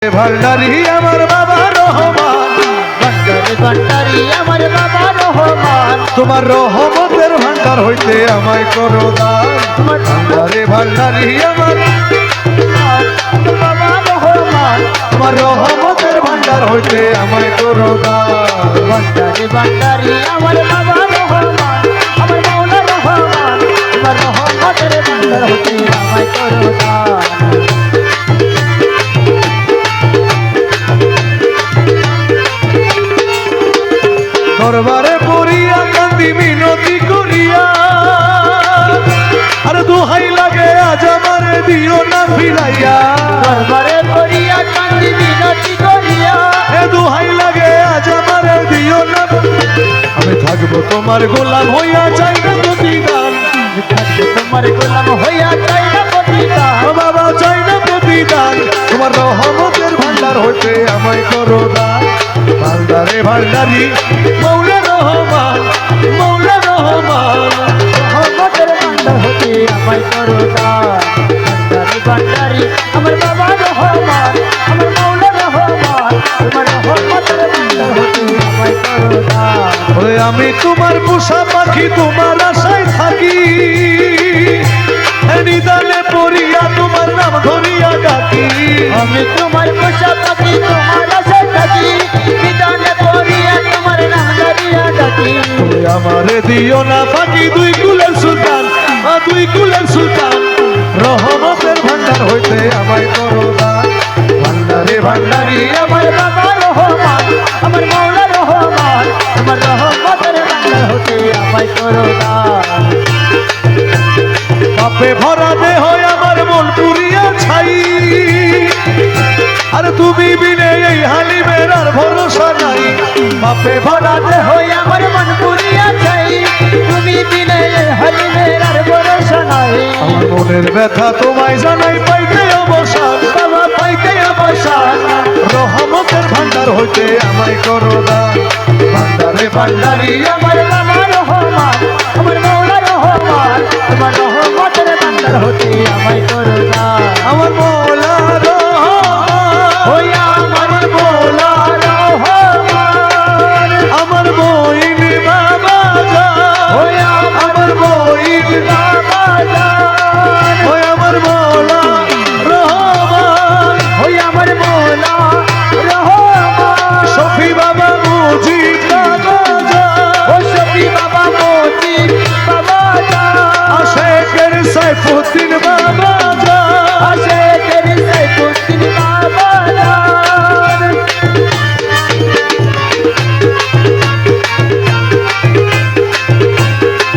ভান্ডারি আমার বাবা রহমান, ভান্ডারি ভান্ডারি আমার বাবা রহমান, তোমার রহমতের ভান্ডার হইতে আমায় করো দান। ভান্ডারি ভান্ডারি আমার বাবা রহমান, তোমার রহমতের ভান্ডার হইতে আমায় করো দান। ভান্ডারি ভান্ডারি আমার বাবা রহমান, আমার মৌলা রহমান, তোমার রহমতের ভান্ডার হতে আমায় করো দান। দরবারে পড়িয়া কান্দি মিনতি করিয়া, আর দোহাই লাগে আজ আমারে দিও না ফিরাইয়া। দরবারে পড়িয়া কান্দি মিনতি করিয়া, এ দোহাই লাগে আজ আমারে দিও না। আমি থাকবো তোমার গোলাম হইয়া, চাই না প্রতিদান। তোমার গোলাম হইয়া চাই না প্রতিদান। ও বাবা চাই না প্রতিদান, তোমার রহমতের ভান্ডার হইতে আমায় করো দান। ভান্ডারে ভান্ডারি মৌলা রহমান, মৌলা রহমান, রহমতের ভান্ডার হতে আমায় করো দান। ভান্ডারি ভান্ডারি আমার বাবা রহমান, আমার মৌলা রহমান, তোমার রহমতের ভান্ডার হতে আমায় করো দান। ওরে আমি তোমার পোষা পাখি, তোমার আশায় থাকি। নিদানে পড়িয়া তোমার নাম ধরিয়া ডাকি। আমি তোমার পোষা পাখি, তোমার আশায় থাকি। বিধানে পড়িয়া তোমার নাম ধরিয়া ডাকি। ওরে আমারে দিও না ফাঁকি, দুই কুলের সুলতান, দুই কুলের সুলতান, রহমতের ভান্ডার হইতে আমায় করো দান। ভান্ডারে ভান্ডারি আমার বাবা রহমান, আমার মৌলা রহমান, তোমার রহমতের ভান্ডার হতে আমায় করো দান। পাপে ভরা দেহ আমার মন পুরিয়া ছাই, আর তুমি বিনে এই হালিমের আর ভরসা নাই। পাপে ভরা দেহ আমার মন পুরিয়া চাই, তুমি বিনে হালিমের আর ভরসা নাই। আমার মনের ব্যথা তোমায় জানাই, পাইতে অবসান বাবা, পাইতে অবসান, রহমতের ভান্ডার হইতে আমায় করো দান। ভান্ডারে ভান্ডারি আমার বাবা রহমান, আমার মৌলা রহমান, তোমার রহমতের ভান্ডার হতে আমায় করো দান। আমার মৌলা রহমান, হইয়া আমার মৌলা রহমান, আমার বইন বাবা জান, হইয়া আমার বইন বাবা জান, ওই আমার মৌলা রহমান, হইয়া আমার মৌলা রহমান, শফি বাবা মুজিব বাবা জান, ও শফি বাবা মজিদ বাবা জান, আশেকের সাইফুদ্দিন বাবা জান, আশেকের সাইফুদ্দিন বাবা জান,